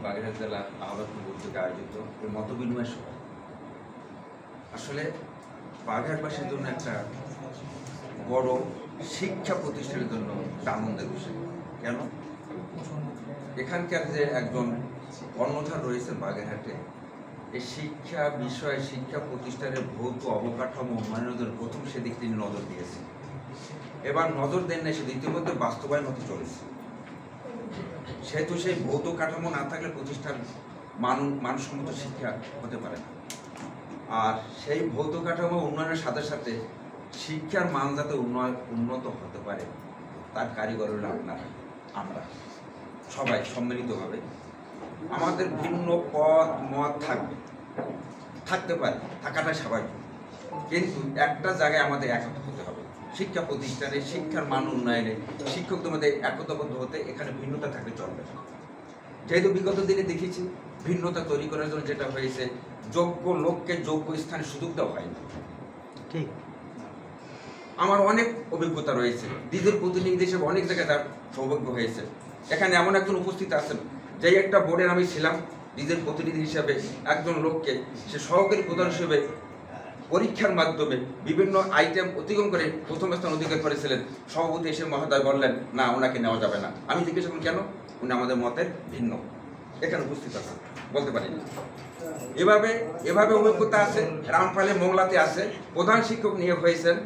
বাগেরহাট জেলা আহ্বায়ক কর্তৃক আয়োজিত এই মতবিনিময় সভা আসলে বাগেরহাটবাসীর জন্য একটা বড় শিক্ষা প্রতিষ্ঠানের জন্য একটা আনন্দের বিষয়। কেন? এখানকার যে একজন কর্ণধার রয়েছেন বাগেরহাটে, এই শিক্ষা বিষয়ে শিক্ষা প্রতিষ্ঠানের ভৌত অবকাঠামো উন্নয়নের প্রথম সেদিক তিনি নজর দিয়েছেন। এবার নজর দেন না, সেটা ইতিমধ্যে বাস্তবায়ন হতে চলেছে। সেহেতু সেই ভৌত কাঠামো না থাকলে প্রতিষ্ঠান মানসম্মত শিক্ষা হতে পারে না। আর সেই ভৌত কাঠামো উন্নয়নের সাথে সাথে শিক্ষার মান যাতে উন্নত হতে পারে তার কারিগর হল আপনারা, আমরা সবাই সম্মিলিতভাবে। আমাদের ভিন্ন পথ মত থাকতে পারে, থাকাটা স্বাভাবিক, কিন্তু একটা জায়গায় আমাদের একত্র হতে হবে। শিক্ষা প্রতিষ্ঠানে শিক্ষার মান উন্নয়নে শিক্ষকদের মধ্যে একতাবদ্ধ হতে এখানে ভিন্নতা থাকলে চলবে না। যেহেতু বিগত দিনে দেখেছি ভিন্নতা তৈরি করার জন্য যেটা হয়েছে, যোগ্য লোককে যোগ্য স্থানে সুযোগ দেওয়া হয়নি। ঠিক, আমার অনেক অভিজ্ঞতা রয়েছে, দিদির প্রতিনিধি হিসেবে অনেক জায়গায় তার সৌভাগ্য হয়েছে। এখানে এমন একজন উপস্থিত আছেন, যেই একটা বোর্ডের আমি ছিলাম দিদির প্রতিনিধি হিসেবে, একজন লোককে সে সহকারী প্রধান হিসেবে পরীক্ষার মাধ্যমে বিভিন্ন আইটেম অতিক্রম করে প্রথম স্থান অধিকার করেছিলেন। সভাপতি এসে মহোদয় বললেন না, ওনাকে নেওয়া যাবে না। আমি জিজ্ঞেস করলাম কেন? উনি আমাদের মতের ভিন্ন, এখানে উপস্থিত আছেন, বলতে পারি। এভাবে অভিজ্ঞতা আছে। রামপালে মোংলাতে আছে, প্রধান শিক্ষক নিয়োগ হয়েছেন,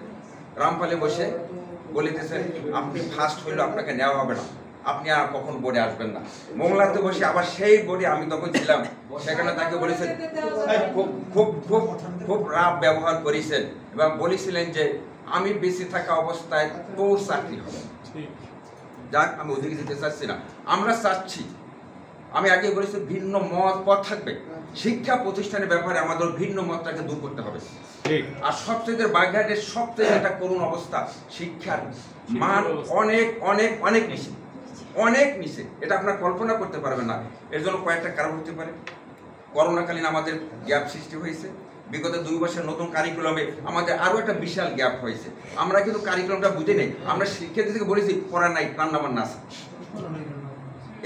রামপালে বসে বলিতেছেন আপনি ফার্স্ট হইলে আপনাকে নেওয়া হবে না, আপনি আর কখন বোর্ডে আসবেন না। মোংলাতে বসে আবার সেই বোর্ডে আমি তখন ছিলাম, সেখানে তাকে বলেছেন খুব খুব খুব খুব রাফ ব্যবহার করেছেন এবং বলেছিলেন যে আমি বেঁচে থাকা অবস্থায় তোর চাকরি হবে। যাক, আমি ওদিকে যেতে চাচ্ছি না, আমরা চাচ্ছি, আমি আগে বলেছি ভিন্ন মত পথ থাকবে। শিক্ষা প্রতিষ্ঠানের ব্যাপারে আমাদের ভিন্ন মতটাকে দূর করতে হবে। আর সবচেয়ে বাগেরহাটের সবচেয়ে একটা করুণ অবস্থা, শিক্ষার মান অনেক অনেক অনেক নিচে, অনেক নিচে। এটা আপনারা কল্পনা করতে পারবেন না। এর জন্য কয়েকটা কারণ হতে পারে। করোনাকালীন আমাদের গ্যাপ সৃষ্টি হয়েছে। বিগত 2 বছর নতুন কারিকুলামে আমাদের আরও একটা বিশাল গ্যাপ হয়েছে। আমরা কিন্তু কারিকুলামটা বুঝে নেই। আমরা শিক্ষার্থীদেরকে বলেছি পড়া নাই, রান্নাবান্না আছে।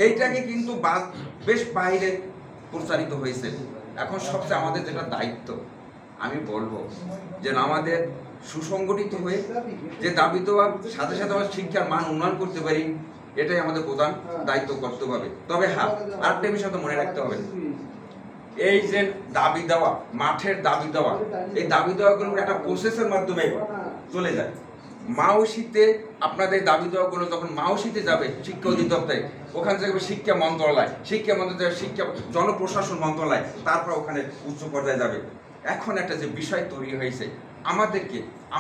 এইটাকে কিন্তু বেশ বাইরে প্রচারিত হয়েছে। এখন সবচেয়ে আমাদের যেটা দায়িত্ব, আমি বলবো যে আমাদের সুসংগঠিত হয়ে যে দাবি দেওয়ার সাথে সাথে আমরা শিক্ষার মান উন্নয়ন করতে পারি, এটাই আমাদের প্রধান দায়িত্ব করতে হবে। তবে হ্যাঁ, আরেকটা বিষয় তো মনে রাখতে হবে, এই যে দাবি দেওয়া, মাঠের দাবি দেওয়া, এই দাবি দেওয়াগুলো একটা প্রসেসের মাধ্যমে চলে যায়। মাওসিতে আপনাদের দাবি দেওয়াগুলো যখন মাওসিতে যাবে শিক্ষা অধিদপ্তরে, ওখান থেকে শিক্ষা মন্ত্রণালয়, শিক্ষা জনপ্রশাসন মন্ত্রণালয়, তারপর ওখানে উচ্চ পর্যায়ে যাবে। এখন একটা যে বিষয় তৈরি হয়েছে,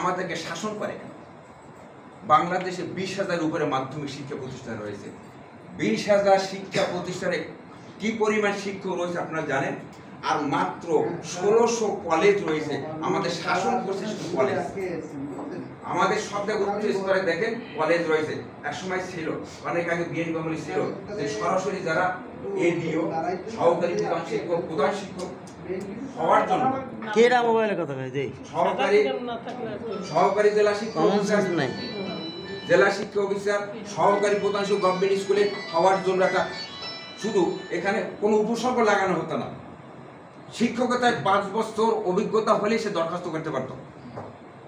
আমাদেরকে শাসন করে কেন? বাংলাদেশে 20,000 উপরে মাধ্যমিক শিক্ষা প্রতিষ্ঠান রয়েছে। 20,000 শিক্ষা প্রতিষ্ঠানে কি পরিমাণ শিক্ষক রয়েছে আপনারা জানেন? আর মাত্র 1600 কলেজ রয়েছে। আমাদের শাসন করছে শুধু কলেজ। আমাদের সব জায়গায় উচ্চ স্তরে দেখেন কলেজ রয়েছে। একসময় ছিল, অনেক আগে বিএনপি আমলে ছিল, যে সরাসরি যারা এডিও, সহকারী প্রধান শিক্ষক হওয়ার জন্য কেরা মোবাইলের কথা ভাই, সহকারী জেলা শিক্ষক নাই, জেলা শিক্ষা অফিসার, সহকারী প্রধান শিক্ষক গভর্নমেন্ট স্কুলে হওয়ার জন্য একটা শুধু এখানে কোনো উপসর্গ লাগানো হতো না। শিক্ষকতায় 5 বছর অভিজ্ঞতা হলেই সে দরখাস্ত করতে পারত।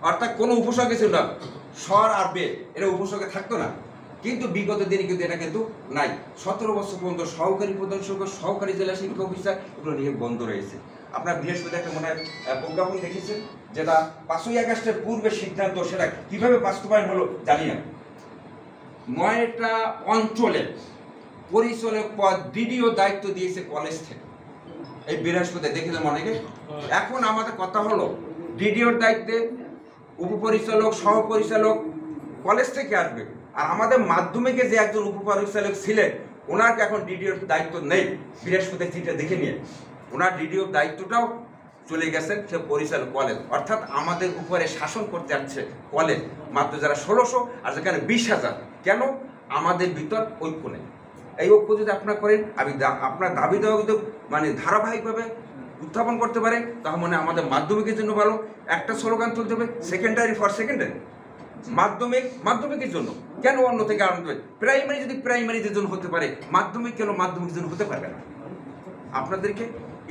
অর্থাৎ কোনো উপসর্গ ছিল না, স্বর আর বে এরা উপসর্গে থাকতো না। কিন্তু বিগত দিনে কিন্তু এটা কিন্তু নাই। 17 বছর পর্যন্ত সহকারী প্রধান শিক্ষক, সহকারী জেলা শিক্ষা অফিসার এগুলো নিয়োগ বন্ধ রয়েছে। আপনার বৃহস্পতিবার একটা মনে হয় প্রজ্ঞাপন দেখেছেন, যেটা 5ই আগস্টের পূর্বে সিদ্ধান্ত, সেটা কিভাবে বাস্তবায়ন হলো জানি না। 9টা অঞ্চলে পরিচালক পদ ডিডিও দায়িত্ব দিয়েছে কলেজ থেকে। এই বৃহস্পতি দেখেছেন অনেকে। এখন আমাদের কথা হলো ডিডিওর দায়িত্বে উপপরিচালক, সহপরিচালক কলেজ থেকে আসবে। আর আমাদের মাধ্যমিকে যে একজন উপপরিচালক ছিলেন, ওনাকে এখন ডিডিওর দায়িত্ব নেই। বৃহস্পতির চিঠি দেখে নিয়ে ওনার ডিডিওর দায়িত্বটাও চলে গেছেন সে পরিচালক কলেজ। অর্থাৎ আমাদের উপরে শাসন করতে যাচ্ছে কলেজ, মাত্র যারা 1600 আর যেখানে 20,000। কেন? আমাদের ভিতর ঐক্য নেই। এই ঐক্য যদি আপনারা করেন, আপনার দাবি দেওয়া কিন্তু ধারাবাহিকভাবে উত্থাপন করতে পারে, তাহলে মানে আমাদের মাধ্যমিকের জন্য ভালো। একটা স্লোগান তুলতে হবে, সেকেন্ডারি ফর সেকেন্ডারি। মাধ্যমিকের জন্য কেন অন্য থেকে আনতে হবে? প্রাইমারি যদি প্রাইমারিদের জন্য হতে পারে, মাধ্যমিক কেন মাধ্যমিকের জন্য হতে পারবে না? আপনাদেরকে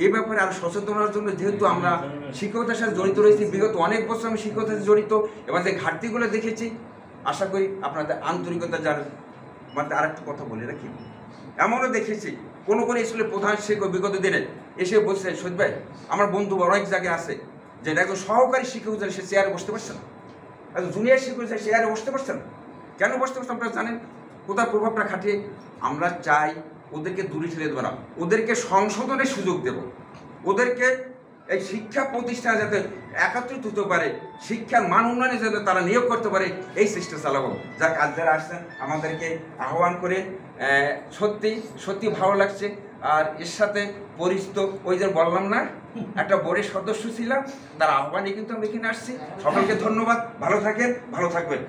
এই ব্যাপারে আরো সচেতন হওয়ার জন্য, যেহেতু আমরা শিক্ষকতার সাথে জড়িত রয়েছি, বিগত অনেক বছর আমি শিক্ষকতার সাথে জড়িত, এবং যে ঘাটতিগুলো দেখেছি, আশা করি আপনাদের আন্তরিকতা জানেন। মানে আরেকটা কথা বলে রাখি, এমনও দেখেছি কোনো স্কুলের প্রধান শিক্ষক বিগত দিনে এসে বলছে, সৈয়দ ভাই আমার বন্ধু অনেক জায়গায় আছে যে একজন সহকারী শিক্ষক সে চেয়ারে বসতে পারছে না, একজন জুনিয়র শিক্ষক চেয়ারে বসতে পারছে না। কেন বসতে পারছে আপনারা জানেন? কোথায় প্রভাবটা খাটিয়ে? আমরা চাই ওদেরকে দূরে ঠেলে দেবো না, ওদেরকে সংশোধনের সুযোগ দেব, ওদেরকে এই শিক্ষা প্রতিষ্ঠানে যাতে একত্রিত হতে পারে, শিক্ষার মান উন্নয়নে যাতে তারা নিয়োগ করতে পারে, এই চেষ্টা চালাবো। যাক, আজ যারা আসছেন আমাদেরকে আহ্বান করে সত্যি সত্যি ভালো লাগছে। আর এর সাথে পরিচিত, ওই যে বললাম না একটা বোর্ডের সদস্য ছিলাম, তার আহ্বানে কিন্তু আমি এখানে আসছি। সকলকে ধন্যবাদ, ভালো থাকেন, ভালো থাকবেন।